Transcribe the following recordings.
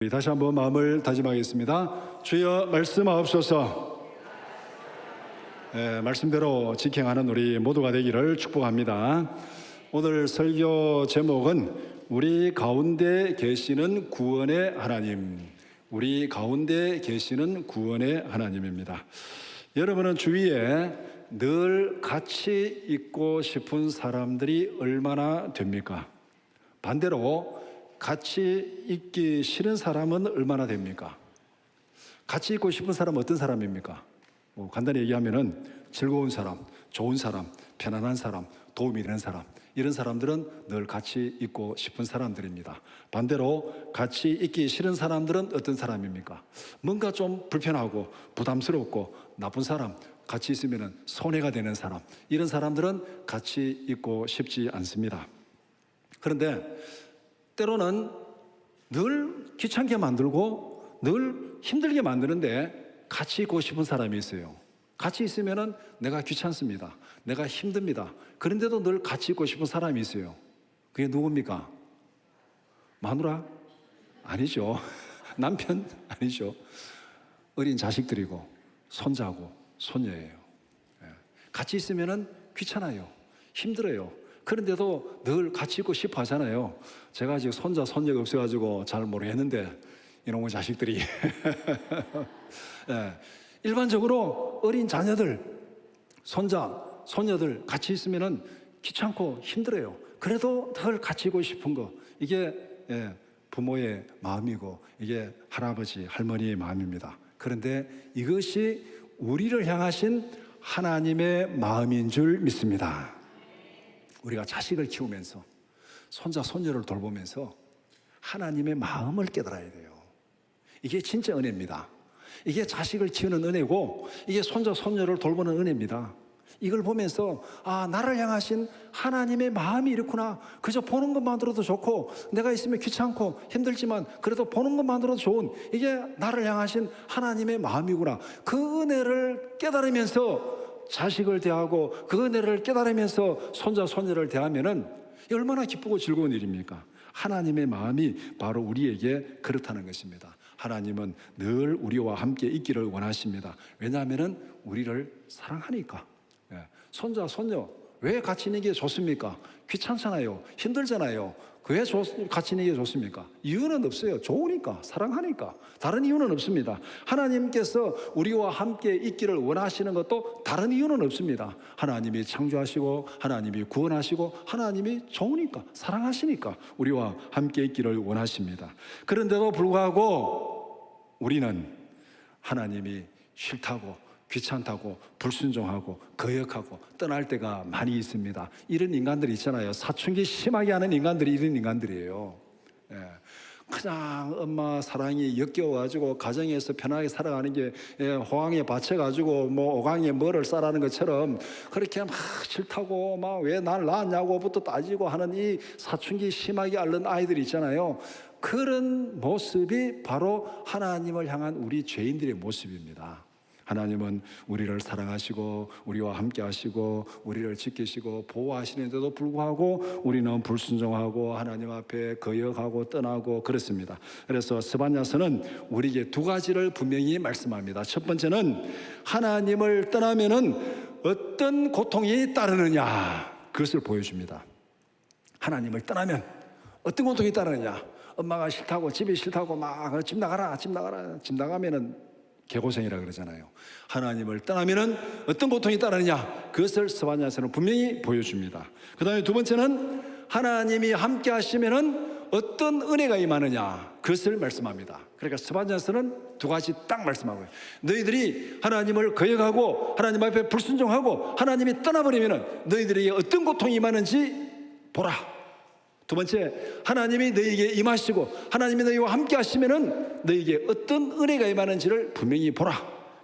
우리 다시 한번 마음을 다짐하겠습니다. 주여 말씀하옵소서. 말씀대로 직행하는 우리 모두가 되기를 축복합니다. 오늘 설교 제목은 우리 가운데 계시는 구원의 하나님, 우리 가운데 계시는 구원의 하나님입니다. 여러분은 주위에 늘 같이 있고 싶은 사람들이 얼마나 됩니까? 반대로 같이 있기 싫은 사람은 얼마나 됩니까? 같이 있고 싶은 사람은 어떤 사람입니까? 간단히 얘기하면은 즐거운 사람, 좋은 사람, 편안한 사람, 도움이 되는 사람, 이런 사람들은 늘 같이 있고 싶은 사람들입니다. 반대로 같이 있기 싫은 사람들은 어떤 사람입니까? 뭔가 좀 불편하고 부담스럽고 나쁜 사람, 같이 있으면 손해가 되는 사람, 이런 사람들은 같이 있고 싶지 않습니다. 그런데 때로는 늘 귀찮게 만들고 늘 힘들게 만드는데 같이 있고 싶은 사람이 있어요. 같이 있으면 내가 귀찮습니다. 내가 힘듭니다. 그런데도 늘 같이 있고 싶은 사람이 있어요. 그게 누굽니까? 마누라? 아니죠. 남편? 아니죠. 어린 자식들이고 손자고 손녀예요. 같이 있으면 귀찮아요. 힘들어요. 그런데도 늘 같이 있고 싶어 하잖아요. 제가 아직 손자, 손녀가 없어가지고 잘 모르겠는데 이놈의 자식들이 일반적으로 어린 자녀들, 손자, 손녀들 같이 있으면 귀찮고 힘들어요. 그래도 늘 같이 있고 싶은 거, 이게 부모의 마음이고 이게 할아버지, 할머니의 마음입니다. 그런데 이것이 우리를 향하신 하나님의 마음인 줄 믿습니다. 우리가 자식을 키우면서 손자, 손녀를 돌보면서 하나님의 마음을 깨달아야 돼요. 이게 진짜 은혜입니다. 이게 자식을 키우는 은혜고 이게 손자, 손녀를 돌보는 은혜입니다. 이걸 보면서 나를 향하신 하나님의 마음이 이렇구나. 그저 보는 것만으로도 좋고 내가 있으면 귀찮고 힘들지만 그래도 보는 것만으로도 좋은 이게 나를 향하신 하나님의 마음이구나. 그 은혜를 깨달으면서 자식을 대하고 그 은혜를 깨달으면서 손자, 손녀를 대하면은 얼마나 기쁘고 즐거운 일입니까? 하나님의 마음이 바로 우리에게 그렇다는 것입니다. 하나님은 늘 우리와 함께 있기를 원하십니다. 왜냐하면 우리를 사랑하니까. 손자, 손녀 왜 같이 있는 게 좋습니까? 귀찮잖아요. 힘들잖아요. 왜 같이 있는 게 좋습니까? 이유는 없어요. 좋으니까, 사랑하니까. 다른 이유는 없습니다. 하나님께서 우리와 함께 있기를 원하시는 것도 다른 이유는 없습니다. 하나님이 창조하시고 하나님이 구원하시고 하나님이 좋으니까, 사랑하시니까 우리와 함께 있기를 원하십니다. 그런데도 불구하고 우리는 하나님이 싫다고 귀찮다고 불순종하고 거역하고 떠날 때가 많이 있습니다. 이런 인간들이 있잖아요. 사춘기 심하게 하는 인간들이 이런 인간들이에요. 그냥 엄마 사랑이 역겨워가지고 가정에서 편하게 살아가는 게 호황에 바쳐가지고 오강에 뭐를 싸라는 것처럼 그렇게 막 싫다고 막 왜 날 낳았냐고부터 따지고 하는 이 사춘기 심하게 앓는 아이들이 있잖아요. 그런 모습이 바로 하나님을 향한 우리 죄인들의 모습입니다. 하나님은 우리를 사랑하시고 우리와 함께 하시고 우리를 지키시고 보호하시는데도 불구하고 우리는 불순종하고 하나님 앞에 거역하고 떠나고 그렇습니다. 그래서 스바냐서는 우리에게 두 가지를 분명히 말씀합니다. 첫 번째는 하나님을 떠나면은 어떤 고통이 따르느냐, 그것을 보여줍니다. 하나님을 떠나면 어떤 고통이 따르느냐. 엄마가 싫다고, 집이 싫다고 막 집 나가라, 집 나가면은 개고생이라 그러잖아요. 하나님을 떠나면은 어떤 고통이 따르느냐, 그것을 스바냐서는 분명히 보여줍니다. 그 다음에 두 번째는 하나님이 함께 하시면은 어떤 은혜가 임하느냐, 그것을 말씀합니다. 그러니까 스바냐서는 두 가지 딱 말씀하고요. 너희들이 하나님을 거역하고 하나님 앞에 불순종하고 하나님이 떠나버리면은 너희들에게 어떤 고통이 임하는지 보라. 두 번째, 하나님이 너희에게 임하시고 하나님이 너희와 함께 하시면은 너희에게 어떤 은혜가 임하는지를 분명히 보라.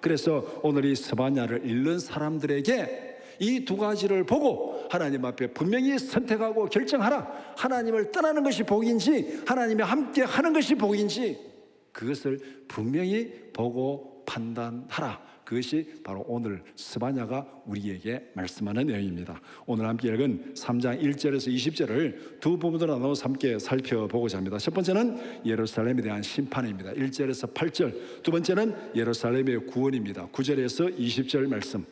그래서 오늘 이 스바냐를 읽는 사람들에게 이 두 가지를 보고 하나님 앞에 분명히 선택하고 결정하라. 하나님을 떠나는 것이 복인지 하나님이 함께 하는 것이 복인지 그것을 분명히 보고 판단하라. 그것이 바로 오늘 스바냐가 우리에게 말씀하는 내용입니다. 오늘 함께 읽은 3장 1절에서 20절을 두 부분으로 나눠서 함께 살펴보고자 합니다. 첫 번째는 예루살렘에 대한 심판입니다. 1절에서 8절. 두 번째는 예루살렘의 구원입니다. 9절에서 20절 말씀.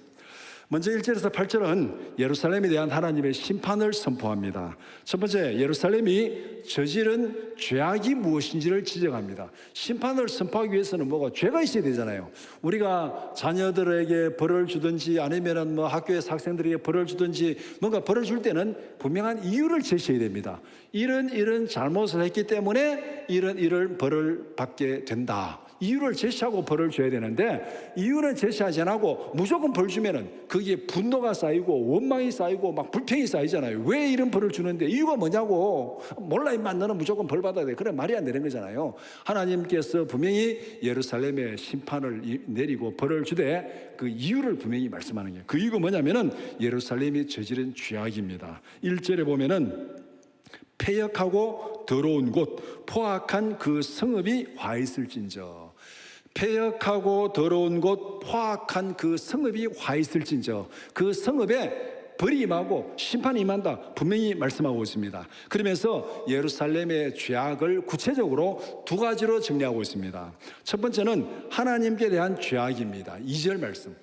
먼저 1절에서 8절은 예루살렘에 대한 하나님의 심판을 선포합니다. 첫 번째, 예루살렘이 저지른 죄악이 무엇인지를 지적합니다. 심판을 선포하기 위해서는 뭐가 죄가 있어야 되잖아요. 우리가 자녀들에게 벌을 주든지 아니면 학교에서 학생들에게 벌을 주든지 뭔가 벌을 줄 때는 분명한 이유를 제시해야 됩니다. 이런 잘못을 했기 때문에 이런 벌을 받게 된다. 이유를 제시하고 벌을 줘야 되는데 이유는 제시하지 않고 무조건 벌 주면은 거기에 분노가 쌓이고 원망이 쌓이고 막 불평이 쌓이잖아요. 왜 이런 벌을 주는데 이유가 뭐냐고. 몰라 임마 너는 무조건 벌 받아야 돼. 그래 말이 안 되는 거잖아요. 하나님께서 분명히 예루살렘에 심판을 내리고 벌을 주되 그 이유를 분명히 말씀하는 거예요. 그 이유가 뭐냐면은 예루살렘이 저지른 죄악입니다. 1절에 보면은 패역하고 더러운 곳 포악한 그 성읍이 화 있을진저. 패역하고 더러운 곳 포악한 그 성읍이 화 있을진저. 그 성읍에 벌이 임하고 심판이 임한다 분명히 말씀하고 있습니다. 그러면서 예루살렘의 죄악을 구체적으로 두 가지로 정리하고 있습니다. 첫 번째는 하나님께 대한 죄악입니다. 2절 말씀.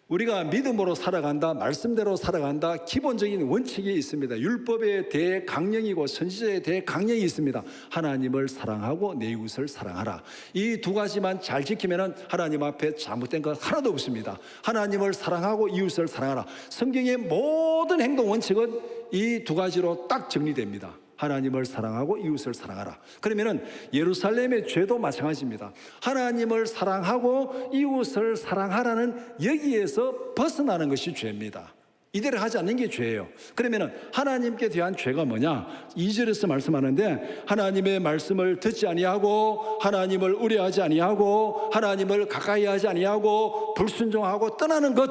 우리가 믿음으로 살아간다, 말씀대로 살아간다, 기본적인 원칙이 있습니다. 율법에 대해 강령이고 선지자에 대해 강령이 있습니다. 하나님을 사랑하고 내 이웃을 사랑하라. 이 두 가지만 잘 지키면 하나님 앞에 잘못된 것 하나도 없습니다. 하나님을 사랑하고 이웃을 사랑하라. 성경의 모든 행동 원칙은 이 두 가지로 딱 정리됩니다. 하나님을 사랑하고 이웃을 사랑하라. 그러면은 예루살렘의 죄도 마찬가지입니다. 하나님을 사랑하고 이웃을 사랑하라는 여기에서 벗어나는 것이 죄입니다. 이대로 하지 않는 게 죄예요. 그러면은 하나님께 대한 죄가 뭐냐? 2절에서 말씀하는데 하나님의 말씀을 듣지 아니하고 하나님을 의뢰하지 아니하고 하나님을 가까이 하지 아니하고 불순종하고 떠나는 것,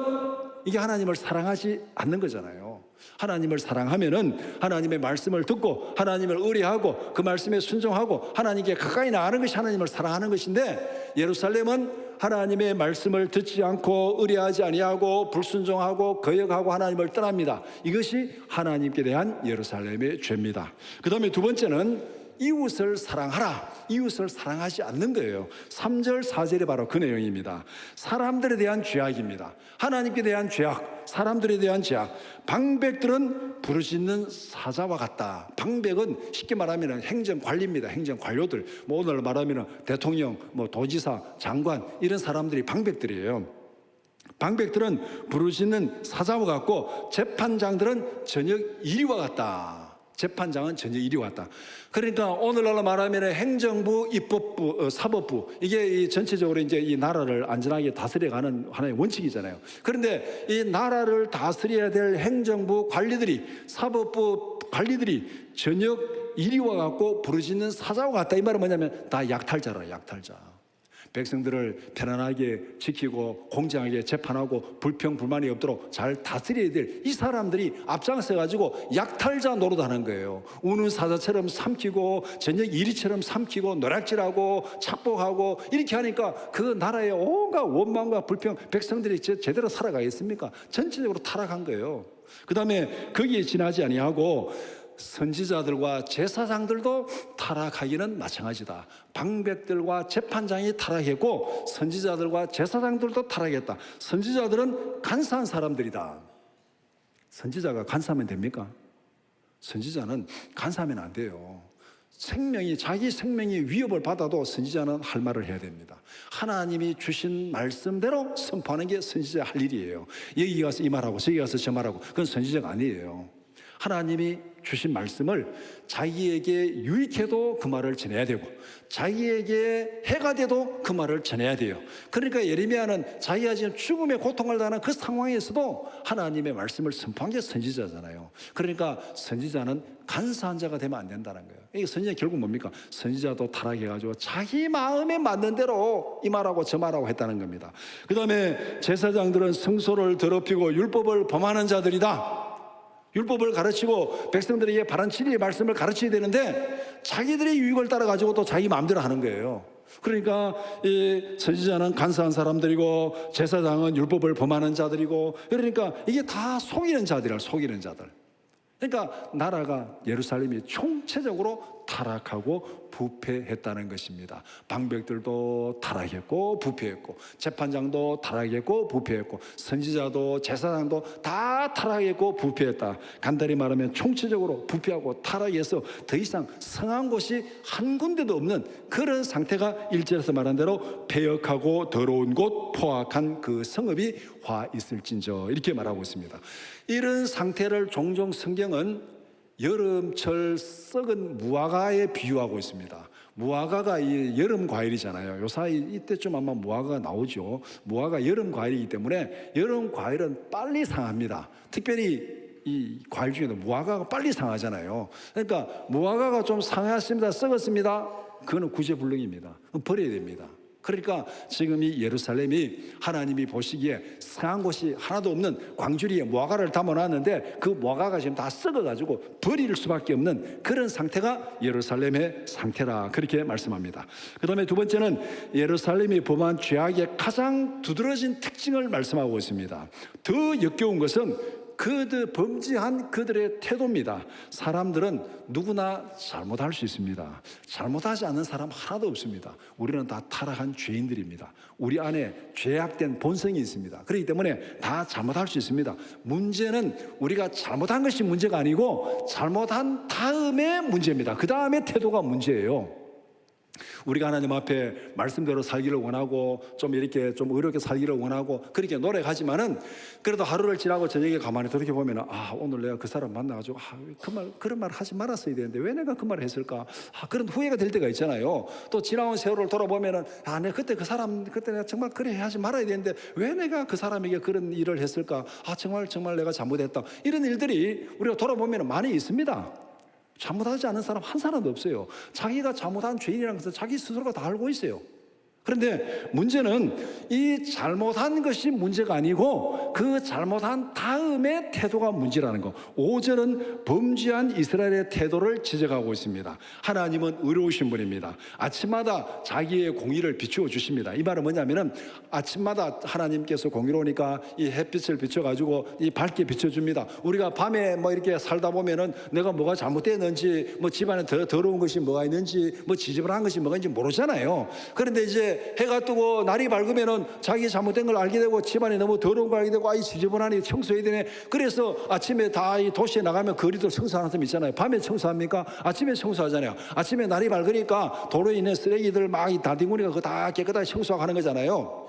이게 하나님을 사랑하지 않는 거잖아요. 하나님을 사랑하면은 하나님의 말씀을 듣고 하나님을 의뢰하고 그 말씀에 순종하고 하나님께 가까이 나가는 것이 하나님을 사랑하는 것인데, 예루살렘은 하나님의 말씀을 듣지 않고 의뢰하지 아니하고 불순종하고 거역하고 하나님을 떠납니다. 이것이 하나님께 대한 예루살렘의 죄입니다. 그 다음에 두 번째는 이웃을 사랑하라. 이웃을 사랑하지 않는 거예요. 3절 4절이 바로 그 내용입니다. 사람들에 대한 죄악입니다. 하나님께 대한 죄악, 사람들에 대한 죄악. 방백들은 부르짖는 사자와 같다. 방백은 쉽게 말하면 행정관리입니다. 행정관료들. 오늘 말하면 대통령, 도지사, 장관, 이런 사람들이 방백들이에요. 방백들은 부르짖는 사자와 같고 재판장들은 저녁 이리와 같다. 재판장은 전혀 이리 왔다. 그러니까 오늘날로 말하면 행정부, 입법부, 사법부, 이게 전체적으로 이제 이 나라를 안전하게 다스려가는 하나의 원칙이잖아요. 그런데 이 나라를 다스려야 될 행정부 관리들이, 사법부 관리들이 저녁 이리 와갖고 부르짖는 사자와 같다. 이 말은 뭐냐면 다 약탈자라, 약탈자. 백성들을 편안하게 지키고 공정하게 재판하고 불평 불만이 없도록 잘 다스려야 될 이 사람들이 앞장서 가지고 약탈자 노릇하는 거예요. 우는 사자처럼 삼키고 저녁 이리처럼 삼키고 노략질하고 착복하고 이렇게 하니까 그 나라의 온갖 원망과 불평, 백성들이 제대로 살아가겠습니까? 전체적으로 타락한 거예요. 그 다음에 거기에 지나지 아니하고 선지자들과 제사장들도 타락하기는 마찬가지다. 방백들과 재판장이 타락했고 선지자들과 제사장들도 타락했다. 선지자들은 간사한 사람들이다. 선지자가 간사하면 됩니까? 선지자는 간사하면 안 돼요. 자기 생명이 위협을 받아도 선지자는 할 말을 해야 됩니다. 하나님이 주신 말씀대로 선포하는 게 선지자의 할 일이에요. 여기 가서 이 말하고 저기 가서 저 말하고, 그건 선지자가 아니에요. 하나님이 주신 말씀을 자기에게 유익해도 그 말을 전해야 되고 자기에게 해가 돼도 그 말을 전해야 돼요. 그러니까 예레미야는 자기가 지금 죽음의 고통을 당하는 그 상황에서도 하나님의 말씀을 선포한 게 선지자잖아요. 그러니까 선지자는 간사한 자가 되면 안 된다는 거예요. 이게 선지자 결국 뭡니까? 선지자도 타락해가지고 자기 마음에 맞는 대로 이 말하고 저 말하고 했다는 겁니다. 그 다음에 제사장들은 성소를 더럽히고 율법을 범하는 자들이다. 율법을 가르치고 백성들에게 바른 진리의 말씀을 가르쳐야 되는데 자기들의 유익을 따라가지고 또 자기 마음대로 하는 거예요. 그러니까 이 선지자는 간사한 사람들이고 제사장은 율법을 범하는 자들이고, 그러니까 이게 다 속이는 자들이라, 속이는 자들. 그러니까 나라가, 예루살렘이 총체적으로 타락하고 부패했다는 것입니다. 방백들도 타락했고 부패했고, 재판장도 타락했고 부패했고, 선지자도 제사장도 다 타락했고 부패했다. 간단히 말하면 총체적으로 부패하고 타락해서 더 이상 성한 곳이 한 군데도 없는 그런 상태가 1절에서 말한 대로 패역하고 더러운 곳 포악한 그 성읍이 화 있을진저, 이렇게 말하고 있습니다. 이런 상태를 종종 성경은 여름철 썩은 무화과에 비유하고 있습니다. 무화과가 이 여름 과일이잖아요. 요 사이 이때쯤 아마 무화과가 나오죠. 무화과 여름 과일이기 때문에 여름 과일은 빨리 상합니다. 특별히 이 과일 중에도 무화과가 빨리 상하잖아요. 그러니까 무화과가 좀 상했습니다, 썩었습니다, 그거는 구제불능입니다. 버려야 됩니다. 그러니까 지금 이 예루살렘이 하나님이 보시기에 상한 곳이 하나도 없는 광주리에 무화과를 담아놨는데 그 무화과가 지금 다 썩어가지고 버릴 수밖에 없는 그런 상태가 예루살렘의 상태라, 그렇게 말씀합니다. 그 다음에 두 번째는 예루살렘이 범한 죄악의 가장 두드러진 특징을 말씀하고 있습니다. 더 역겨운 것은 그들 범죄한 그들의 태도입니다. 사람들은 누구나 잘못할 수 있습니다. 잘못하지 않는 사람 하나도 없습니다. 우리는 다 타락한 죄인들입니다. 우리 안에 죄악된 본성이 있습니다. 그렇기 때문에 다 잘못할 수 있습니다. 문제는 우리가 잘못한 것이 문제가 아니고 잘못한 다음에 문제입니다. 그 다음에 태도가 문제예요. 우리가 하나님 앞에 말씀대로 살기를 원하고 좀 이렇게 좀 의롭게 살기를 원하고 그렇게 노력하지만은, 그래도 하루를 지나고 저녁에 가만히 돌이켜보면 오늘 내가 그 사람 만나가지고 그런 말 하지 말았어야 되는데 왜 내가 그 말을 했을까, 그런 후회가 될 때가 있잖아요. 또 지나온 세월을 돌아보면은 내가 그때 그 사람, 그때 내가 정말 그래 하지 말아야 되는데 왜 내가 그 사람에게 그런 일을 했을까, 정말 내가 잘못했다. 이런 일들이 우리가 돌아보면 많이 있습니다. 잘못하지 않은 사람 한 사람도 없어요. 자기가 잘못한 죄인이라는 것은 자기 스스로가 다 알고 있어요. 그런데 문제는 이 잘못한 것이 문제가 아니고 그 잘못한 다음의 태도가 문제라는 거. 5절은 범죄한 이스라엘의 태도를 지적하고 있습니다. 하나님은 의로우신 분입니다. 아침마다 자기의 공의를 비추어 주십니다. 이 말은 뭐냐면은 아침마다 하나님께서 공의로우니까 이 햇빛을 비춰가지고 이 밝게 비춰줍니다. 우리가 밤에 이렇게 살다 보면은 내가 뭐가 잘못됐는지, 집안에 더러운 것이 뭐가 있는지, 지저분한 것이 뭐가 있는지 모르잖아요. 그런데 이제 해가 뜨고 날이 밝으면은 자기 잘못된 걸 알게 되고 집안에 너무 더러운 걸 알게 되고 이 지저분하니 청소해야 되네. 그래서 아침에 다 이 도시에 나가면 거리도 청소하는 사람 있잖아요. 밤에 청소합니까? 아침에 청소하잖아요. 아침에 날이 밝으니까 도로에 있는 쓰레기들 막 이 다디구니가 그거 다 깨끗하게 청소하고 하는 거잖아요.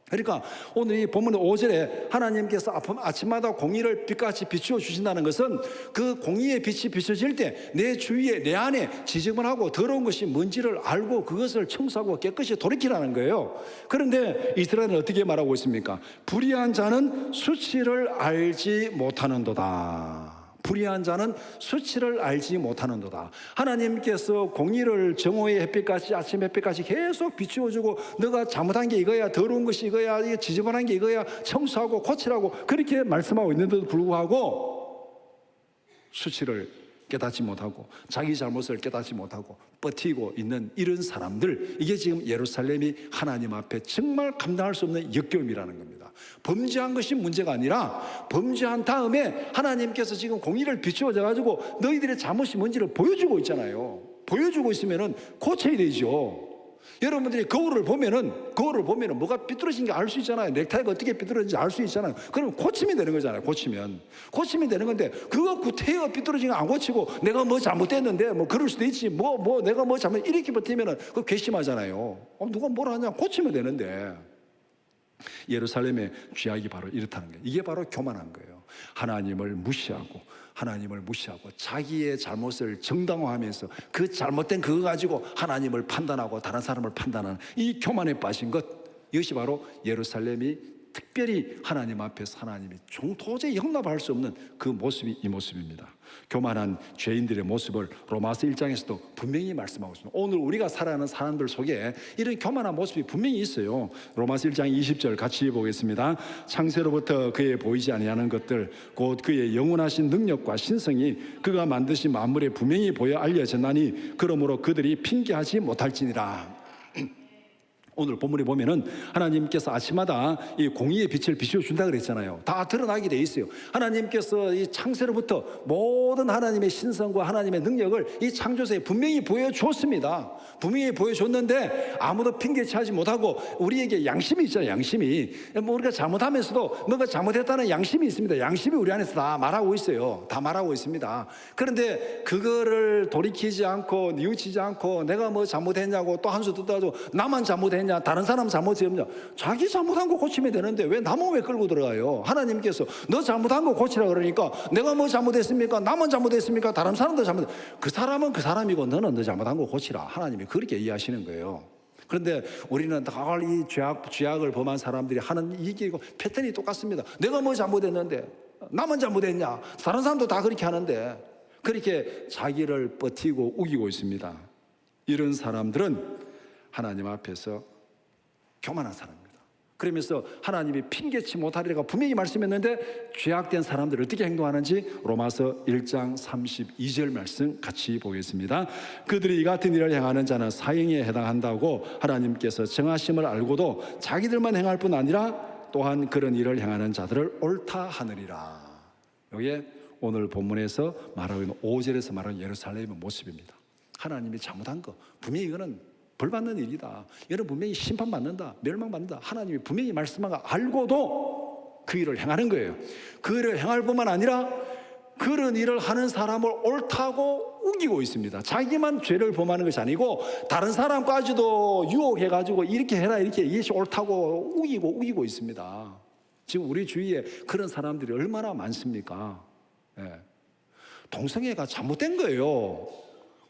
그러니까 오늘 이 본문 5절에 하나님께서 아침마다 공의를 빛같이 비추어 주신다는 것은 그 공의의 빛이 비춰질 때 내 주위에, 내 안에 지저분하고 더러운 것이 뭔지를 알고 그것을 청소하고 깨끗이 돌이키라는 거예요. 그런데 이스라엘은 어떻게 말하고 있습니까? 불의한 자는 수치를 알지 못하는도다. 불의한 자는 수치를 알지 못하는도다. 하나님께서 공의를 정오의 햇빛같이, 아침 햇빛같이 계속 비추어주고 너가 잘못한 게 이거야, 더러운 것이 이거야, 이게 지저분한 게 이거야, 청소하고 고치라고 그렇게 말씀하고 있는데도 불구하고 수치를 깨닫지 못하고 자기 잘못을 깨닫지 못하고 버티고 있는 이런 사람들, 이게 지금 예루살렘이 하나님 앞에 정말 감당할 수 없는 역겨움이라는 겁니다. 범죄한 것이 문제가 아니라 범죄한 다음에 하나님께서 지금 공의를 비추어져 가지고 너희들의 잘못이 뭔지를 보여주고 있잖아요. 보여주고 있으면은 고쳐야 되죠. 여러분들이 거울을 보면은 뭐가 삐뚤어진 게 알 수 있잖아요. 넥타이가 어떻게 삐뚤어진지 알 수 있잖아요. 그럼 고치면 되는 거잖아요. 고치면 되는 건데 그거 구태가 삐뚤어진 거 안 고치고 내가 뭐 잘못됐는데 그럴 수도 있지 내가 뭐 잘못 이렇게 버티면은 그거 괘씸하잖아요. 누가 뭐라 하냐, 고치면 되는데. 예루살렘의 죄악이 바로 이렇다는 거예요. 이게 바로 교만한 거예요. 하나님을 무시하고 자기의 잘못을 정당화하면서 그 잘못된 그거 가지고 하나님을 판단하고 다른 사람을 판단하는 이 교만에 빠진 것, 이것이 바로 예루살렘이 특별히 하나님 앞에서 하나님이 도저히 용납할 수 없는 그 모습이 이 모습입니다. 교만한 죄인들의 모습을 로마서 1장에서도 분명히 말씀하고 있습니다. 오늘 우리가 살아가는 사람들 속에 이런 교만한 모습이 분명히 있어요. 로마서 1장 20절 같이 보겠습니다. 창세로부터 그의 보이지 아니하는 것들 곧 그의 영원하신 능력과 신성이 그가 만드신 만물에 분명히 보여 알려졌나니 그러므로 그들이 핑계하지 못할지니라. 오늘 본문에 보면은 하나님께서 아침마다 이 공의의 빛을 비춰준다 그랬잖아요. 다 드러나게 돼 있어요. 하나님께서 이 창세로부터 모든 하나님의 신성과 하나님의 능력을 이 창조세에 분명히 보여줬습니다. 분명히 보여줬는데 아무도 핑계치지 못하고 우리에게 양심이 있잖아요. 양심이. 뭐 우리가 잘못하면서도 뭔가 잘못했다는 양심이 있습니다. 양심이 우리 안에서 다 말하고 있어요. 다 말하고 있습니다. 그런데 그거를 돌이키지 않고 뉘우치지 않고 내가 뭐 잘못했냐고 또 한 수 듣다가도 나만 잘못했냐, 다른 사람 잘못이 없냐. 자기 잘못한 거 고치면 되는데 왜 남은 왜 끌고 들어가요? 하나님께서 너 잘못한 거 고치라 그러니까 내가 뭐 잘못했습니까? 나만 잘못했습니까? 다른 사람도 잘못. 그 사람은 그 사람이고 너는 너 잘못한 거 고치라. 하나님이 그렇게 이해하시는 거예요. 그런데 우리는 다 이 죄악을 범한 사람들이 하는 이게 패턴이 똑같습니다. 내가 뭐 잘못했는데 나만 잘못했냐? 다른 사람도 다 그렇게 하는데 그렇게 자기를 버티고 우기고 있습니다. 이런 사람들은 하나님 앞에서 교만한 사람입니다. 그러면서 하나님이 핑계치 못하리라고 분명히 말씀했는데 죄악된 사람들이 어떻게 행동하는지 로마서 1장 32절 말씀 같이 보겠습니다. 그들이 이 같은 일을 행하는 자는 사형에 해당한다고 하나님께서 정하심을 알고도 자기들만 행할 뿐 아니라 또한 그런 일을 행하는 자들을 옳다 하느니라. 이게 오늘 본문에서 말하고 있는 5절에서 말하는 예루살렘의 모습입니다. 하나님이 잘못한 거 분명히 이거는 벌 받는 일이다. 이거는 분명히 심판받는다. 멸망받는다. 하나님이 분명히 말씀한 거 알고도 그 일을 행하는 거예요. 그 일을 행할 뿐만 아니라 그런 일을 하는 사람을 옳다고 우기고 있습니다. 자기만 죄를 범하는 것이 아니고 다른 사람까지도 유혹해가지고 이렇게 해라 이렇게 이것이 옳다고 우기고 있습니다. 지금 우리 주위에 그런 사람들이 얼마나 많습니까? 예. 동성애가 잘못된 거예요.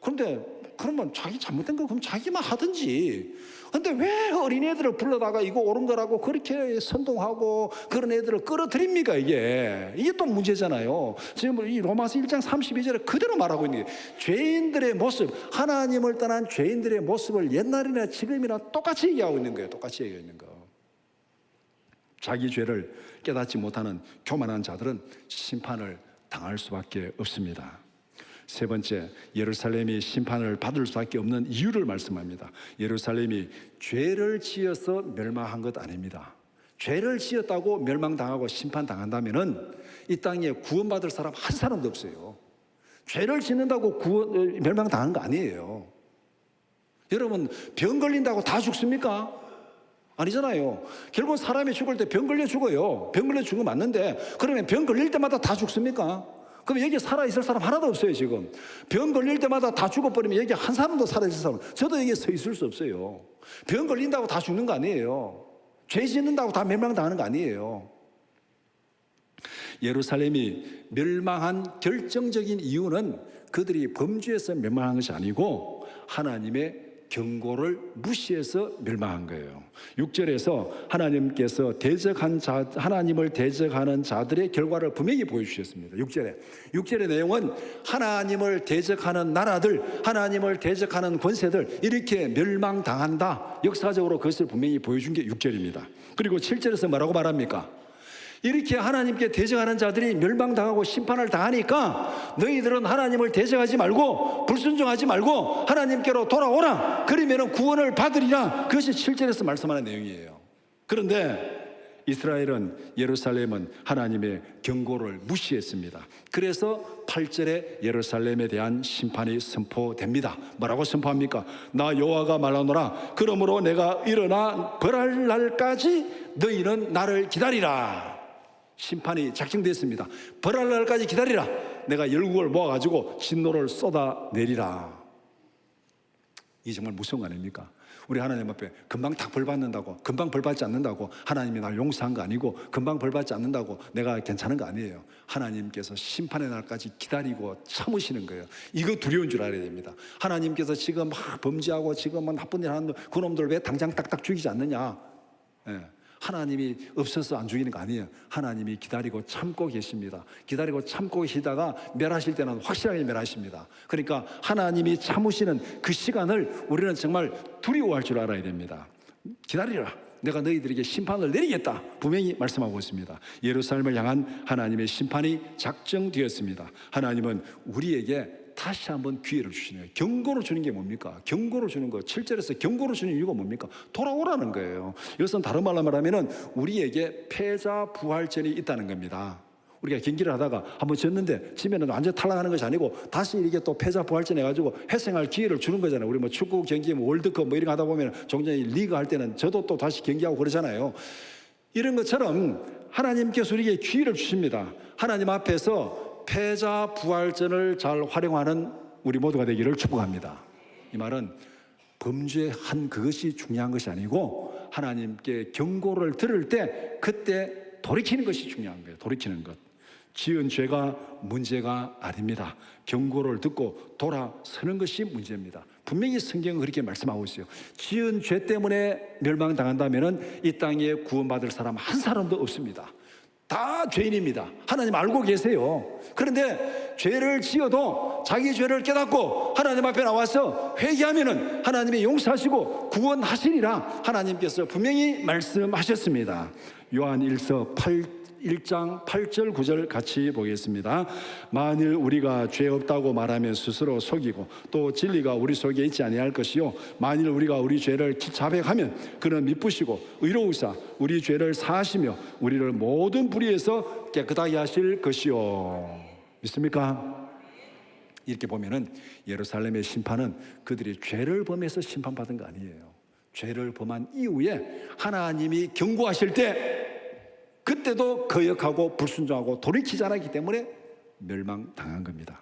그런데 그러면 자기 잘못된 거 그럼 자기만 하든지. 근데 왜 어린애들을 불러다가 이거 옳은 거라고 그렇게 선동하고 그런 애들을 끌어들입니까? 이게 또 문제잖아요. 지금 이 로마서 1장 32절에 그대로 말하고 있는 게 죄인들의 모습, 하나님을 떠난 죄인들의 모습을 옛날이나 지금이나 똑같이 얘기하고 있는 거예요. 똑같이 얘기하고 있는 거. 자기 죄를 깨닫지 못하는 교만한 자들은 심판을 당할 수밖에 없습니다. 세 번째, 예루살렘이 심판을 받을 수밖에 없는 이유를 말씀합니다. 예루살렘이 죄를 지어서 멸망한 것 아닙니다. 죄를 지었다고 멸망당하고 심판당한다면은 이 땅에 구원받을 사람 한 사람도 없어요. 죄를 짓는다고 멸망당하는 거 아니에요. 여러분, 병 걸린다고 다 죽습니까? 아니잖아요. 결국 사람이 죽을 때 병 걸려 죽어요. 병 걸려 죽으면 맞는데 그러면 병 걸릴 때마다 다 죽습니까? 그럼 여기 살아있을 사람 하나도 없어요. 지금 병 걸릴 때마다 다 죽어버리면 여기 한 사람도 살아있을 사람, 저도 여기 서 있을 수 없어요. 병 걸린다고 다 죽는 거 아니에요. 죄 짓는다고 다 멸망당하는 거 아니에요. 예루살렘이 멸망한 결정적인 이유는 그들이 범죄에서 멸망한 것이 아니고 하나님의 경고를 무시해서 멸망한 거예요. 6절에서 하나님께서 하나님을 대적하는 자들의 결과를 분명히 보여주셨습니다. 6절의 내용은 하나님을 대적하는 나라들, 하나님을 대적하는 권세들 이렇게 멸망당한다. 역사적으로 그것을 분명히 보여준 게 6절입니다. 그리고 7절에서 뭐라고 말합니까? 이렇게 하나님께 대적하는 자들이 멸망당하고 심판을 당하니까 너희들은 하나님을 대적하지 말고 불순종하지 말고 하나님께로 돌아오라. 그러면 구원을 받으리라. 그것이 7절에서 말씀하는 내용이에요. 그런데 이스라엘은, 예루살렘은 하나님의 경고를 무시했습니다. 그래서 8절에 예루살렘에 대한 심판이 선포됩니다. 뭐라고 선포합니까? 나 여호와가 말하노라. 그러므로 내가 일어나 벌할 날까지 너희는 나를 기다리라. 심판이 작정됐습니다. 벌할 날까지 기다리라. 내가 열국을 모아가지고 진노를 쏟아내리라. 이게 정말 무서운 거 아닙니까? 우리 하나님 앞에 금방 딱 벌받는다고, 금방 벌받지 않는다고 하나님이 날 용서한 거 아니고 금방 벌받지 않는다고 내가 괜찮은 거 아니에요. 하나님께서 심판의 날까지 기다리고 참으시는 거예요. 이거 두려운 줄 알아야 됩니다. 하나님께서 지금 막 범죄하고 지금 나쁜 일 하는 그놈들 왜 당장 딱딱 죽이지 않느냐. 예. 하나님이 없어서 안 죽이는 거 아니에요. 하나님이 기다리고 참고 계십니다. 기다리고 참고 계시다가 멸하실 때는 확실하게 멸하십니다. 그러니까 하나님이 참으시는 그 시간을 우리는 정말 두려워할 줄 알아야 됩니다. 기다리라. 내가 너희들에게 심판을 내리겠다. 분명히 말씀하고 있습니다. 예루살렘을 향한 하나님의 심판이 작정되었습니다. 하나님은 우리에게 다시 한번 기회를 주시네요. 경고를 주는 게 뭡니까? 경고를 주는 거, 7절에서 경고를 주는 이유가 뭡니까? 돌아오라는 거예요. 이것은 다른 말로 말하면 우리에게 패자 부활전이 있다는 겁니다. 우리가 경기를 하다가 한번 졌는데 지면은 완전 탈락하는 것이 아니고 다시 이렇게 또 패자 부활전 해가지고 회생할 기회를 주는 거잖아요. 우리 뭐 축구 경기, 뭐 월드컵 뭐 이런 거 하다 보면 종종 리그 할 때는 저도 또 다시 경기하고 그러잖아요. 이런 것처럼 하나님께서 우리에게 기회를 주십니다. 하나님 앞에서 패자 부활전을 잘 활용하는 우리 모두가 되기를 축복합니다. 이 말은 범죄한 그것이 중요한 것이 아니고 하나님께 경고를 들을 때 그때 돌이키는 것이 중요한 거예요. 돌이키는 것. 지은 죄가 문제가 아닙니다. 경고를 듣고 돌아서는 것이 문제입니다. 분명히 성경은 그렇게 말씀하고 있어요. 지은 죄 때문에 멸망당한다면 이 땅에 구원받을 사람 한 사람도 없습니다. 다 죄인입니다. 하나님 알고 계세요. 그런데 죄를 지어도 자기 죄를 깨닫고 하나님 앞에 나와서 회개하면은 하나님이 용서하시고 구원하시리라 하나님께서 분명히 말씀하셨습니다. 요한 1장 8절 9절 같이 보겠습니다. 만일 우리가 죄 없다고 말하면 스스로 속이고 또 진리가 우리 속에 있지 아니할 것이요 만일 우리가 우리 죄를 자백하면 그는 미쁘시고 의로우사 우리 죄를 사하시며 우리를 모든 불의에서 깨끗하게 하실 것이요. 믿습니까? 이렇게 보면은 예루살렘의 심판은 그들이 죄를 범해서 심판받은 거 아니에요. 죄를 범한 이후에 하나님이 경고하실 때 그때도 거역하고 불순종하고 돌이키지 않았기 때문에 멸망당한 겁니다.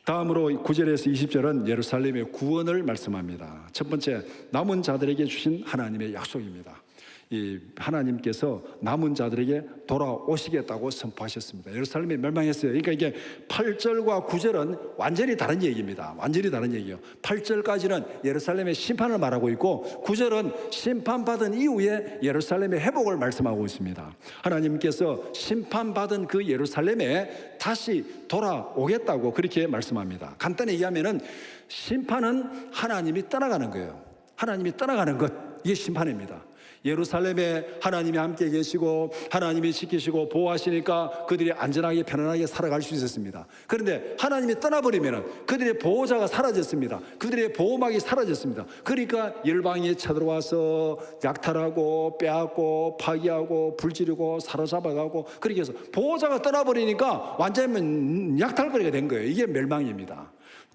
다음으로 9절에서 20절은 예루살렘의 구원을 말씀합니다. 첫 번째, 남은 자들에게 주신 하나님의 약속입니다. 이 하나님께서 남은 자들에게 돌아오시겠다고 선포하셨습니다. 예루살렘이 멸망했어요. 그러니까 이게 8절과 9절은 완전히 다른 얘기입니다. 완전히 다른 얘기예요. 8절까지는 예루살렘의 심판을 말하고 있고 9절은 심판받은 이후에 예루살렘의 회복을 말씀하고 있습니다. 하나님께서 심판받은 그 예루살렘에 다시 돌아오겠다고 그렇게 말씀합니다. 간단히 얘기하면은 심판은 하나님이 떠나가는 거예요. 하나님이 떠나가는 것, 이게 심판입니다. 예루살렘에 하나님이 함께 계시고 하나님이 지키시고 보호하시니까 그들이 안전하게 편안하게 살아갈 수 있었습니다. 그런데 하나님이 떠나버리면 그들의 보호자가 사라졌습니다. 그들의 보호막이 사라졌습니다. 그러니까 열방이 쳐들어와서 약탈하고 빼앗고 파괴하고 불지르고 사로잡아가고 그렇게 해서 보호자가 떠나버리니까 완전히 약탈거리가 된 거예요. 이게 멸망입니다.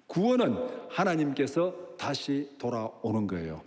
구원은 하나님께서 다시 돌아오는 거예요.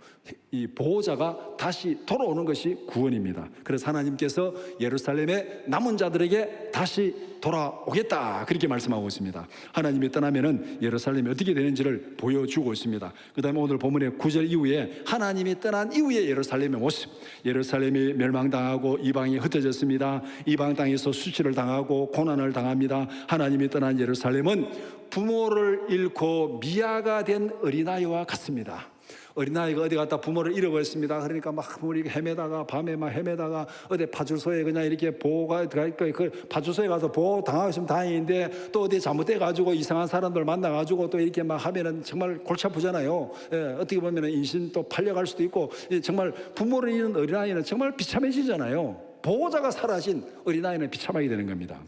이 보호자가 다시 돌아오는 것이 구원입니다. 그래서 하나님께서 예루살렘의 남은 자들에게 다시 돌아오겠다 그렇게 말씀하고 있습니다. 하나님이 떠나면은 예루살렘이 어떻게 되는지를 보여주고 있습니다. 그 다음에 오늘 본문의 9절 이후에 하나님이 떠난 이후에 예루살렘의 모습, 예루살렘이 멸망당하고 이방이 흩어졌습니다. 이방 땅에서 수치를 당하고 고난을 당합니다. 하나님이 떠난 예루살렘은 부모를 잃고 미아가 된 어린아이와 같습니다. 어린아이가 어디 갔다 부모를 잃어버렸습니다. 그러니까 막 부모를 헤매다가 밤에 막 헤매다가 어디 파출소에 그냥 이렇게 보호가 그 파출소에 가서 보호 당하셨으면 다행인데 또 어디 잘못돼가지고 이상한 사람들 만나가지고 또 이렇게 막 하면은 정말 골치 아프잖아요. 예, 어떻게 보면은 인신 또 팔려갈 수도 있고 정말 부모를 잃은 어린아이는 정말 비참해지잖아요. 보호자가 사라진 어린아이는 비참하게 되는 겁니다.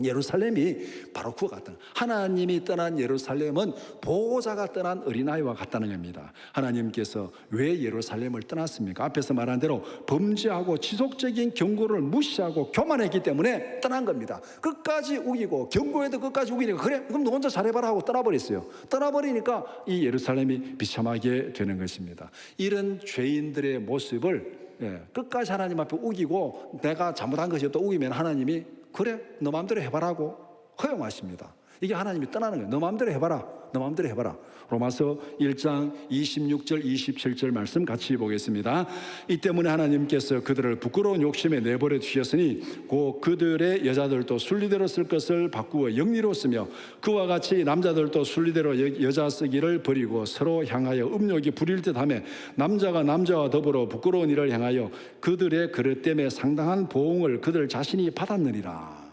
예루살렘이 바로 그와 같다. 하나님이 떠난 예루살렘은 보호자가 떠난 어린아이와 같다는 겁니다. 하나님께서 왜 예루살렘을 떠났습니까? 앞에서 말한 대로 범죄하고 지속적인 경고를 무시하고 교만했기 때문에 떠난 겁니다. 끝까지 우기고 경고해도 끝까지 우기니까 그래 그럼 너 혼자 잘해봐라 하고 떠나버렸어요. 떠나버리니까 이 예루살렘이 비참하게 되는 것입니다. 이런 죄인들의 모습을 끝까지 하나님 앞에 우기고 내가 잘못한 것이 또 우기면 하나님이 그래 너 마음대로 해봐라고 허용하십니다. 이게 하나님이 떠나는 거예요. 너 마음대로 해봐라. 너 마음대로 해봐라. 로마서 1장 26절 27절 말씀 같이 보겠습니다. 이 때문에 하나님께서 그들을 부끄러운 욕심에 내버려 두셨으니 곧 그들의 여자들도 순리대로 쓸 것을 바꾸어 영리로 쓰며 그와 같이 남자들도 순리대로 여자 쓰기를 버리고 서로 향하여 음욕이 부릴 듯하며 남자가 남자와 더불어 부끄러운 일을 행하여 그들의 그릇 때문에 상당한 보응을 그들 자신이 받았느니라.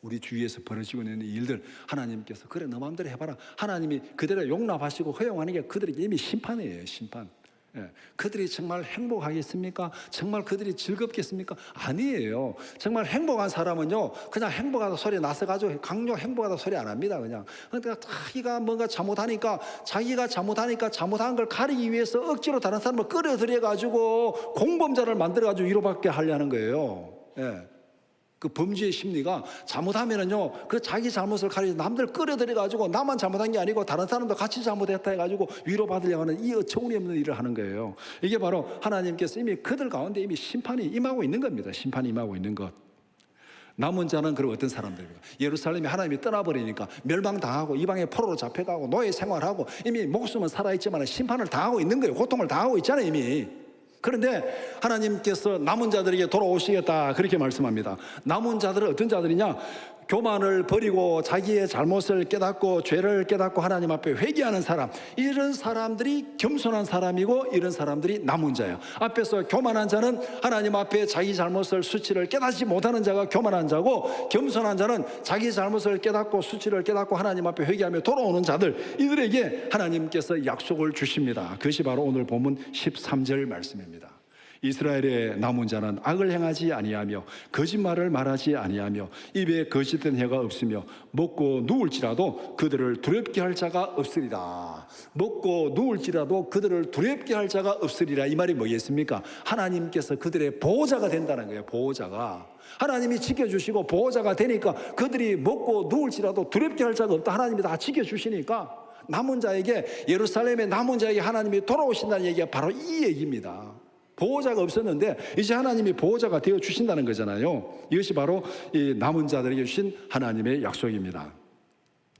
우리 주위에서 벌어지고 있는 일들 하나님께서 그래 너 마음대로 해봐라. 하나님이 그대로 용납하시고 허용하는 게 그들에게 이미 심판이에요. 심판. 그들이 정말 행복하겠습니까? 정말 그들이 즐겁겠습니까? 아니에요. 정말 행복한 사람은요, 그냥 행복하다 소리 나서가지고 강요 행복하다 소리 안 합니다. 그러니까 자기가 뭔가 잘못하니까, 자기가 잘못한 걸 가리기 위해서 억지로 다른 사람을 끌어들여가지고 공범자를 만들어가지고 위로받게 하려는 거예요. 그 범죄의 심리가 잘못하면은요, 그 자기 잘못을 가리고 남들 끌어들여가지고 나만 잘못한 게 아니고 다른 사람도 같이 잘못했다 해가지고 위로받으려고 하는 이 어처구니없는 일을 하는 거예요. 이게 바로 하나님께서 이미 그들 가운데 이미 심판이 임하고 있는 겁니다. 심판이 임하고 있는 것. 남은 자는 그럼 어떤 사람들입니까? 예루살렘이 하나님이 떠나버리니까 멸망당하고 이방의 포로로 잡혀가고 노예 생활하고 이미 목숨은 살아있지만 심판을 당하고 있는 거예요. 고통을 당하고 있잖아요, 이미. 그런데 하나님께서 남은 자들에게 돌아오시겠다 그렇게 말씀합니다. 남은 자들은 어떤 자들이냐? 교만을 버리고 자기의 잘못을 깨닫고 죄를 깨닫고 하나님 앞에 회개하는 사람, 이런 사람들이 겸손한 사람이고 이런 사람들이 남은 자예요. 앞에서 교만한 자는 하나님 앞에 자기 잘못을 수치를 깨닫지 못하는 자가 교만한 자고, 겸손한 자는 자기 잘못을 깨닫고 수치를 깨닫고 하나님 앞에 회개하며 돌아오는 자들, 이들에게 하나님께서 약속을 주십니다. 그것이 바로 오늘 본문 13절 말씀입니다. 이스라엘의 남은 자는 악을 행하지 아니하며 거짓말을 말하지 아니하며 입에 거짓된 혀가 없으며 먹고 누울지라도 그들을 두렵게 할 자가 없으리라. 먹고 누울지라도 그들을 두렵게 할 자가 없으리라. 이 말이 뭐겠습니까? 하나님께서 그들의 보호자가 된다는 거예요. 보호자가. 하나님이 지켜주시고 보호자가 되니까 그들이 먹고 누울지라도 두렵게 할 자가 없다. 하나님이 다 지켜주시니까 남은 자에게, 예루살렘의 남은 자에게 하나님이 돌아오신다는 얘기가 바로 이 얘기입니다. 보호자가 없었는데 이제 하나님이 보호자가 되어 주신다는 거잖아요. 이것이 바로 이 남은 자들에게 주신 하나님의 약속입니다.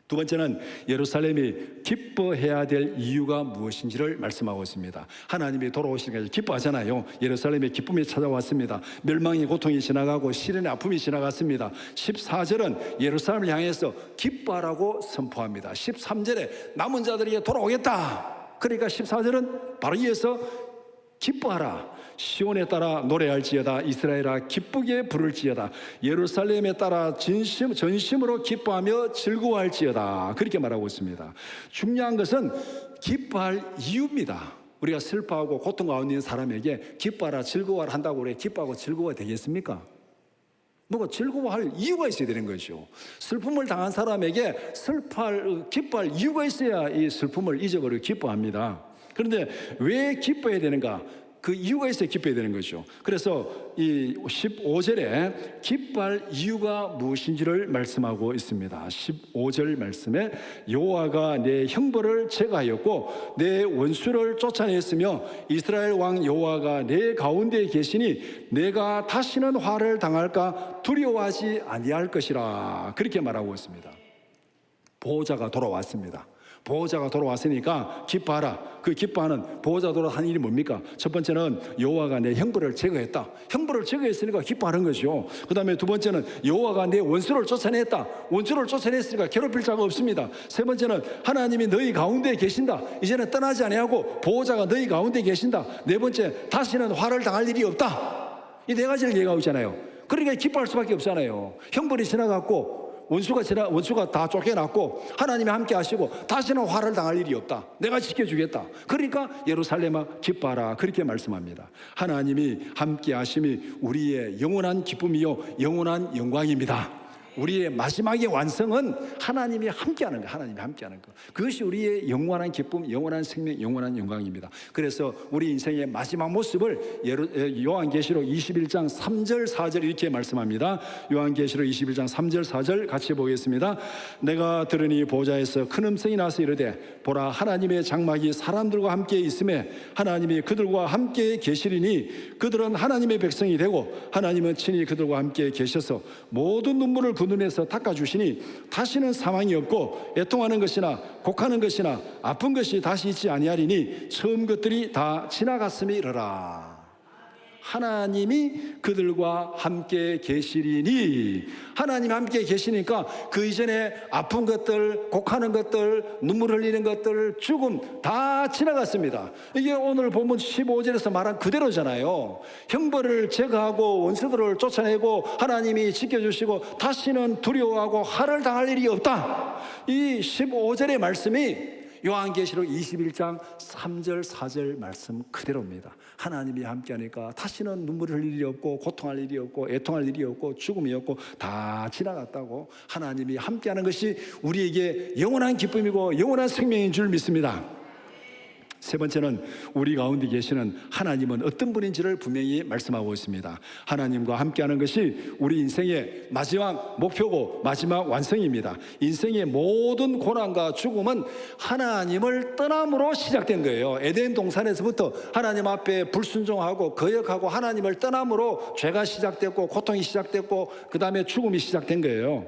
두 번째는 예루살렘이 기뻐해야 될 이유가 무엇인지를 말씀하고 있습니다. 하나님이 돌아오시니까 기뻐하잖아요. 예루살렘에 기쁨이 찾아왔습니다. 멸망의 고통이 지나가고 시련의 아픔이 지나갔습니다. 14절은 예루살렘을 향해서 기뻐하라고 선포합니다. 13절에 남은 자들에게 돌아오겠다. 그러니까 14절은 바로 이어서 기뻐하라. 시온에 따라 노래할지어다. 이스라엘아 기쁘게 부를지어다. 예루살렘에 따라 전심으로 기뻐하며 즐거워할지어다. 그렇게 말하고 있습니다. 중요한 것은 기뻐할 이유입니다. 우리가 슬퍼하고 고통 가운데 있는 사람에게 기뻐하라, 즐거워하라 한다고 그래 기뻐하고 즐거워 되겠습니까? 뭔가 즐거워할 이유가 있어야 되는 거죠. 슬픔을 당한 사람에게 기뻐할 이유가 있어야 이 슬픔을 잊어버리고 기뻐합니다. 그런데 왜 기뻐해야 되는가? 그 이유가 있어야 기뻐해야 되는 거죠. 그래서 이 15절에 기뻐할 이유가 무엇인지를 말씀하고 있습니다. 15절 말씀에 여호와가 내 형벌을 제거하였고 내 원수를 쫓아냈으며 이스라엘 왕 여호와가 내 가운데 계시니 내가 다시는 화를 당할까 두려워하지 아니할 것이라. 그렇게 말하고 있습니다. 보호자가 돌아왔습니다. 보호자가 돌아왔으니까 기뻐하라. 그 기뻐하는 보호자가 돌아온 일이 뭡니까? 첫 번째는 여호와가 내 형벌을 제거했다. 형벌을 제거했으니까 기뻐하는 거죠. 그 다음에 두 번째는 여호와가 내 원수를 쫓아냈다. 원수를 쫓아냈으니까 괴롭힐 자가 없습니다. 세 번째는 하나님이 너희 가운데 계신다. 이제는 떠나지 아니하고 보호자가 너희 가운데 계신다. 네 번째, 다시는 화를 당할 일이 없다. 이 네 가지를 얘기하고 있잖아요. 그러니까 기뻐할 수밖에 없잖아요. 형벌이 지나갔고 원수가 다 쫓겨났고 하나님이 함께 하시고 다시는 화를 당할 일이 없다. 내가 지켜주겠다. 그러니까 예루살렘아 기뻐하라. 그렇게 말씀합니다. 하나님이 함께 하심이 우리의 영원한 기쁨이요 영원한 영광입니다. 우리의 마지막의 완성은 하나님이 함께하는 거, 하나님이 함께하는 거. 그것이 우리의 영원한 기쁨, 영원한 생명, 영원한 영광입니다. 그래서 우리 인생의 마지막 모습을 요한계시록 21장 3절 4절 이렇게 말씀합니다. 요한계시록 21장 3절 4절 같이 보겠습니다. 내가 들으니 보좌에서 큰 음성이 나서 이르되 보라 하나님의 장막이 사람들과 함께 있음에 하나님이 그들과 함께 계시리니 그들은 하나님의 백성이 되고 하나님은 친히 그들과 함께 계셔서 모든 눈물을 그 눈에서 닦아주시니 다시는 사망이 없고 애통하는 것이나 곡하는 것이나 아픈 것이 다시 있지 아니하리니 처음 것들이 다 지나갔음이러라. 하나님이 그들과 함께 계시리니, 하나님이 함께 계시니까 그 이전에 아픈 것들, 곡하는 것들, 눈물 흘리는 것들, 죽음 다 지나갔습니다. 이게 오늘 본문 15절에서 말한 그대로잖아요. 형벌을 제거하고 원수들을 쫓아내고 하나님이 지켜주시고 다시는 두려워하고 화를 당할 일이 없다. 이 15절의 말씀이 요한계시록 21장 3절 4절 말씀 그대로입니다. 하나님이 함께하니까 다시는 눈물 흘릴 일이 없고 고통할 일이 없고 애통할 일이 없고 죽음이 없고 다 지나갔다고. 하나님이 함께하는 것이 우리에게 영원한 기쁨이고 영원한 생명인 줄 믿습니다. 세 번째는 우리 가운데 계시는 하나님은 어떤 분인지를 분명히 말씀하고 있습니다. 하나님과 함께하는 것이 우리 인생의 마지막 목표고 마지막 완성입니다. 인생의 모든 고난과 죽음은 하나님을 떠남으로 시작된 거예요. 에덴 동산에서부터 하나님 앞에 불순종하고 거역하고 하나님을 떠남으로 죄가 시작됐고 고통이 시작됐고 그 다음에 죽음이 시작된 거예요.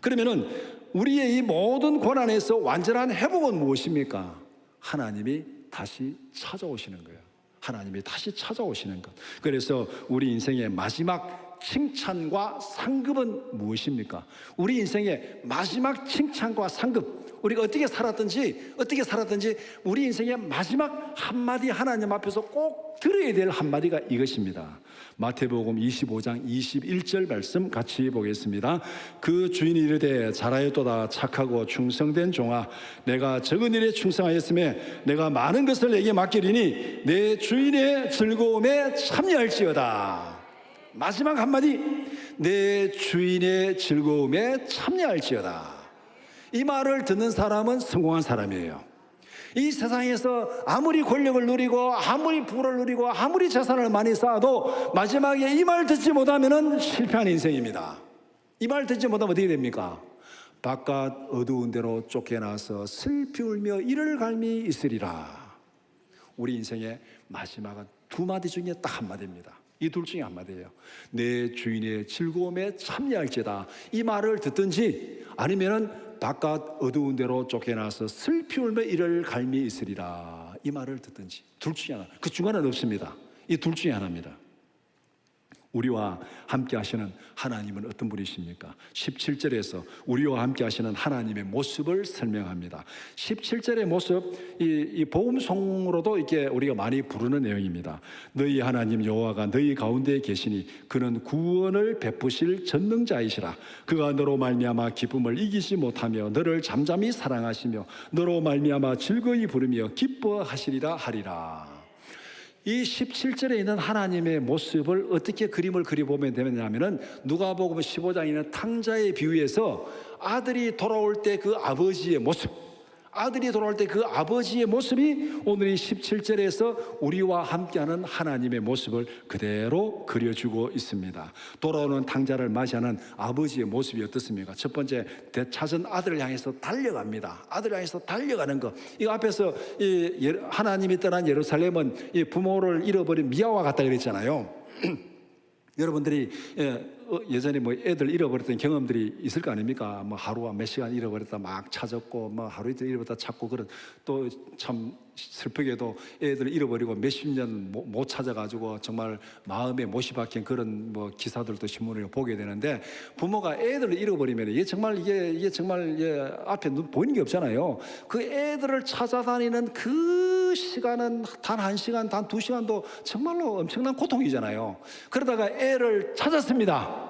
그러면은 우리의 이 모든 고난에서 완전한 회복은 무엇입니까? 하나님이 다시 찾아오시는 거예요. 하나님이 다시 찾아오시는 것. 그래서 우리 인생의 마지막 칭찬과 상급은 무엇입니까? 우리 인생의 마지막 칭찬과 상급, 우리가 어떻게 살았든지 우리 인생의 마지막 한마디 하나님 앞에서 꼭 들어야 될 한마디가 이것입니다. 마태복음 25장 21절 말씀 같이 보겠습니다. 그 주인이 이르되 잘하였도다 착하고 충성된 종아, 내가 적은 일에 충성하였음에 내가 많은 것을 내게 맡기리니 내 주인의 즐거움에 참여할지어다. 마지막 한마디, 내 주인의 즐거움에 참여할지어다. 이 말을 듣는 사람은 성공한 사람이에요. 이 세상에서 아무리 권력을 누리고 아무리 부를 누리고 아무리 재산을 많이 쌓아도 마지막에 이 말 듣지 못하면 실패한 인생입니다. 이 말 듣지 못하면 어떻게 됩니까? 바깥 어두운 데로 쫓겨나서 슬피 울며 이를 갈미 있으리라. 우리 인생의 마지막은 두 마디 중에 딱 한마디입니다. 이 둘 중에 한마디예요. 내 주인의 즐거움에 참여할지다. 이 말을 듣든지 아니면은 바깥 어두운 데로 쫓겨나서 슬피 울며 이를 갈미 있으리라. 이 말을 듣든지 둘 중에 하나. 그 중간은 없습니다. 이 둘 중에 하나입니다. 우리와 함께 하시는 하나님은 어떤 분이십니까? 17절에서 우리와 함께 하시는 하나님의 모습을 설명합니다. 17절의 모습, 이 복음송으로도 이렇게 우리가 많이 부르는 내용입니다. 너희 하나님 여호와가 너희 가운데 계시니 그는 구원을 베푸실 전능자이시라. 그가 너로 말미암아 기쁨을 이기지 못하며 너를 잠잠히 사랑하시며 너로 말미암아 즐거이 부르며 기뻐하시리라 하리라. 이 17절에 있는 하나님의 모습을 어떻게 그림을 그려보면 되느냐면은 누가복음 15장에 있는 탕자의 비유에서 아들이 돌아올 때 그 아버지의 모습, 아들이 돌아올 때 그 아버지의 모습이 오늘 이 17절에서 우리와 함께하는 하나님의 모습을 그대로 그려주고 있습니다. 돌아오는 탕자를 맞이하는 아버지의 모습이 어떻습니까? 첫 번째, 되찾은 아들을 향해서 달려갑니다. 아들을 향해서 달려가는 것. 이 앞에서 하나님이 떠난 예루살렘은 이 부모를 잃어버린 미아와 같다 그랬잖아요. 여러분들이 예전에 뭐 애들 잃어버렸던 경험들이 있을 거 아닙니까? 뭐 하루와 몇 시간 잃어버렸다 막 찾았고, 뭐 하루 이틀 잃어버렸다 찾고, 그런 또 참 슬프게도 애들 잃어버리고 몇십 년 못 찾아가지고 정말 마음에 못이 박힌 그런 뭐 기사들도 신문을 보게 되는데, 부모가 애들을 잃어버리면 이게 정말 앞에 눈 보이는 게 없잖아요. 그 애들을 찾아다니는 그 시간은 단 1시간, 단 2시간도 정말로 엄청난 고통이잖아요. 그러다가 애를 찾았습니다.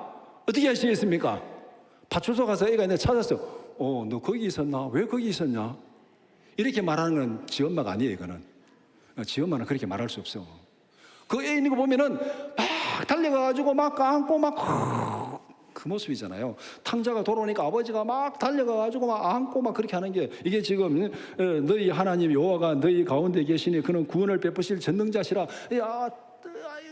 어떻게 하시겠습니까? 파출소 가서 애가 있는데 찾았어. 너 거기 있었나? 왜 거기 있었냐? 이렇게 말하는 건 지 엄마가 아니에요. 이거는 지 엄마는 그렇게 말할 수 없어. 그 애 있는 거 보면은 막 달려가가지고 막 안고 막 그 모습이잖아요. 탕자가 돌아오니까 아버지가 막 달려가가지고 막 안고 막 그렇게 하는 게, 이게 지금 너희 하나님 여호와가 너희 가운데 계시니 그는 구원을 베푸실 전능자시라.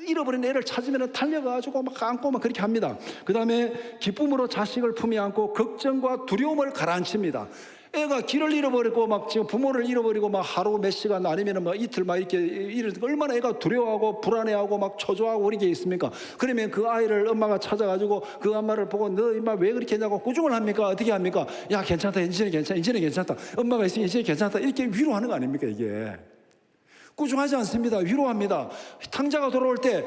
잃어버린 애를 찾으면 달려가지고 막 안고 막 그렇게 합니다. 그 다음에 기쁨으로 자식을 품에 안고 걱정과 두려움을 가라앉힙니다. 애가 길을 잃어버리고 막 지금 부모를 잃어버리고 막 하루 몇 시간 아니면 막 이틀 막 이렇게 이러니까 얼마나 애가 두려워하고 불안해하고 막 초조하고 그렇게 있습니까? 그러면 그 아이를 엄마가 찾아가지고 그 엄마를 보고 너 임마 왜 그렇게 했냐고 꾸중을 합니까? 어떻게 합니까? 야 괜찮다, 이제는 괜찮다, 엄마가 있으니 이제 괜찮다, 이렇게 위로하는 거 아닙니까? 이게 꾸중하지 않습니다. 위로합니다. 탕자가 돌아올 때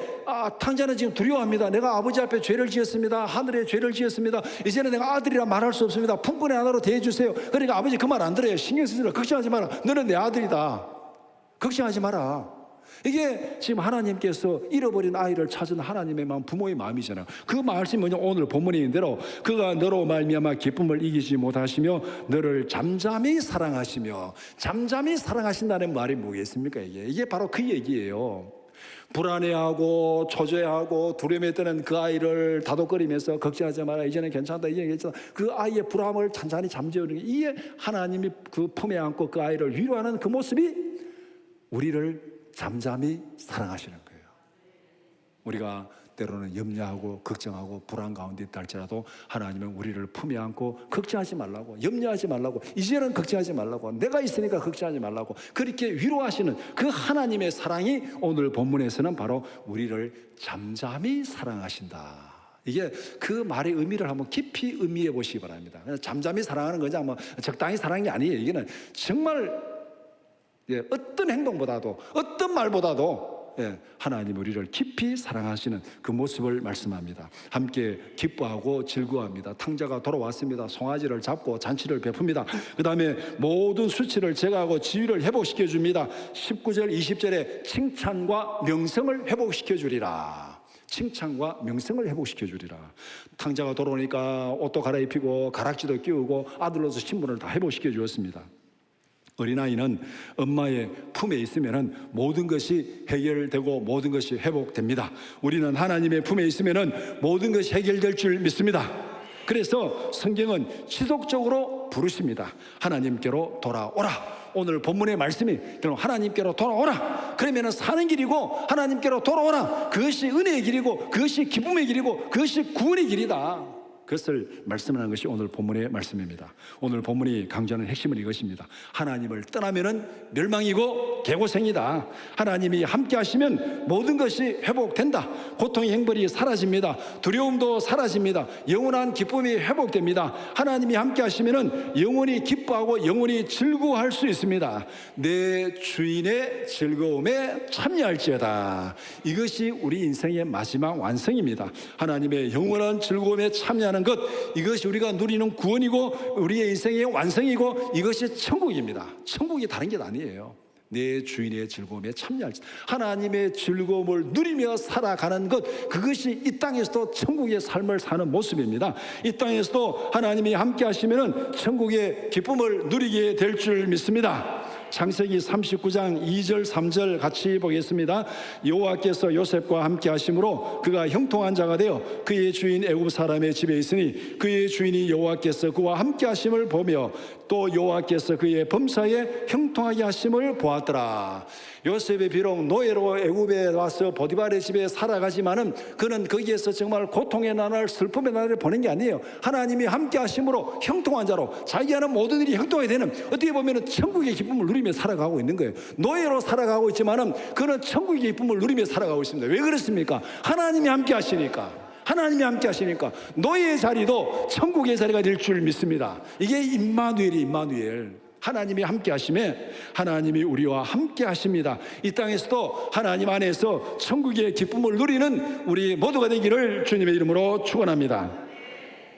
탕자는 지금 두려워합니다. 내가 아버지 앞에 죄를 지었습니다. 하늘에 죄를 지었습니다. 이제는 내가 아들이라 말할 수 없습니다. 품꾼의 하나로 대해주세요. 그러니까 아버지 그 말 안 들어요. 신경 쓰지 마. 걱정하지 마라. 너는 내 아들이다. 걱정하지 마라. 이게 지금 하나님께서 잃어버린 아이를 찾은 하나님의 마음, 부모의 마음이잖아요. 그 말씀이 뭐냐? 오늘 본문에 있는 대로 그가 너로 말미암아 기쁨을 이기지 못하시며 너를 잠잠히 사랑하시며, 잠잠히 사랑하신다는 말이 뭐겠습니까? 이게 바로 그 얘기예요. 불안해하고 초조해하고 두려움에 떠는 그 아이를 다독거리면서 걱정하지 마라, 이제는 괜찮다, 이제는 괜찮다, 그 아이의 불안을 잔잔히 잠재우는 게, 이게 하나님이 그 품에 안고 그 아이를 위로하는 그 모습이 우리를 잠잠히 사랑하시는 거예요. 우리가 때로는 염려하고 걱정하고 불안 가운데 있다 할지라도 하나님은 우리를 품에 안고 걱정하지 말라고, 염려하지 말라고, 이제는 걱정하지 말라고, 내가 있으니까 걱정하지 말라고 그렇게 위로하시는 그 하나님의 사랑이 오늘 본문에서는 바로 우리를 잠잠히 사랑하신다. 이게 그 말의 의미를 한번 깊이 의미해 보시기 바랍니다. 잠잠히 사랑하는 거지 뭐 적당히 사랑하는 게 아니에요. 이게는 정말 어떤 행동보다도, 어떤 말보다도 하나님 우리를 깊이 사랑하시는 그 모습을 말씀합니다. 함께 기뻐하고 즐거워합니다. 탕자가 돌아왔습니다. 송아지를 잡고 잔치를 베풉니다. 그 다음에 모든 수치를 제거하고 지위를 회복시켜 줍니다. 19절 20절에 칭찬과 명성을 회복시켜 주리라. 칭찬과 명성을 회복시켜 주리라. 탕자가 돌아오니까 옷도 갈아입히고 가락지도 끼우고 아들로서 신분을 다 회복시켜 주었습니다. 어린아이는 엄마의 품에 있으면 모든 것이 해결되고 모든 것이 회복됩니다. 우리는 하나님의 품에 있으면 모든 것이 해결될 줄 믿습니다. 그래서 성경은 지속적으로 부르십니다. 하나님께로 돌아오라. 오늘 본문의 말씀이 하나님께로 돌아오라. 그러면 사는 길이고 하나님께로 돌아오라. 그것이 은혜의 길이고 그것이 기쁨의 길이고 그것이 구원의 길이다. 그것을 말씀하는 것이 오늘 본문의 말씀입니다. 오늘 본문이 강조하는 핵심은 이것입니다. 하나님을 떠나면은 멸망이고 개고생이다. 하나님이 함께 하시면 모든 것이 회복된다. 고통의 형벌이 사라집니다. 두려움도 사라집니다. 영원한 기쁨이 회복됩니다. 하나님이 함께 하시면은 영원히 기뻐하고 영원히 즐거워할 수 있습니다. 내 주인의 즐거움에 참여할지어다. 이것이 우리 인생의 마지막 완성입니다. 하나님의 영원한 즐거움에 참여하는 것, 이것이 우리가 누리는 구원이고 우리의 인생의 완성이고 이것이 천국입니다. 천국이 다른 게 아니에요. 내 주인의 즐거움에 참여할지, 하나님의 즐거움을 누리며 살아가는 것, 그것이 이 땅에서도 천국의 삶을 사는 모습입니다. 이 땅에서도 하나님이 함께 하시면 천국의 기쁨을 누리게 될 줄 믿습니다. 창세기 39장 2절 3절 같이 보겠습니다. 여호와께서 요셉과 함께 하심으로 그가 형통한 자가 되어 그의 주인 애굽 사람의 집에 있으니 그의 주인이 여호와께서 그와 함께 하심을 보며 또 여호와께서 그의 범사에 형통하게 하심을 보았더라. 요셉이 비록 노예로 애굽에 와서 보디발의 집에 살아가지만은 그는 거기에서 정말 고통의 나날, 슬픔의 나날을 보낸 게 아니에요. 하나님이 함께 하심으로 형통한 자로, 자기가 하는 모든 일이 형통하게 되는, 어떻게 보면 천국의 기쁨을 누리며 살아가고 있는 거예요. 노예로 살아가고 있지만은 그는 천국의 기쁨을 누리며 살아가고 있습니다. 왜 그렇습니까? 하나님이 함께 하시니까. 하나님이 함께 하시니까 노예의 자리도 천국의 자리가 될 줄 믿습니다. 이게 임마누엘. 하나님이 함께 하심에 하나님이 우리와 함께 하십니다. 이 땅에서도 하나님 안에서 천국의 기쁨을 누리는 우리 모두가 되기를 주님의 이름으로 축원합니다.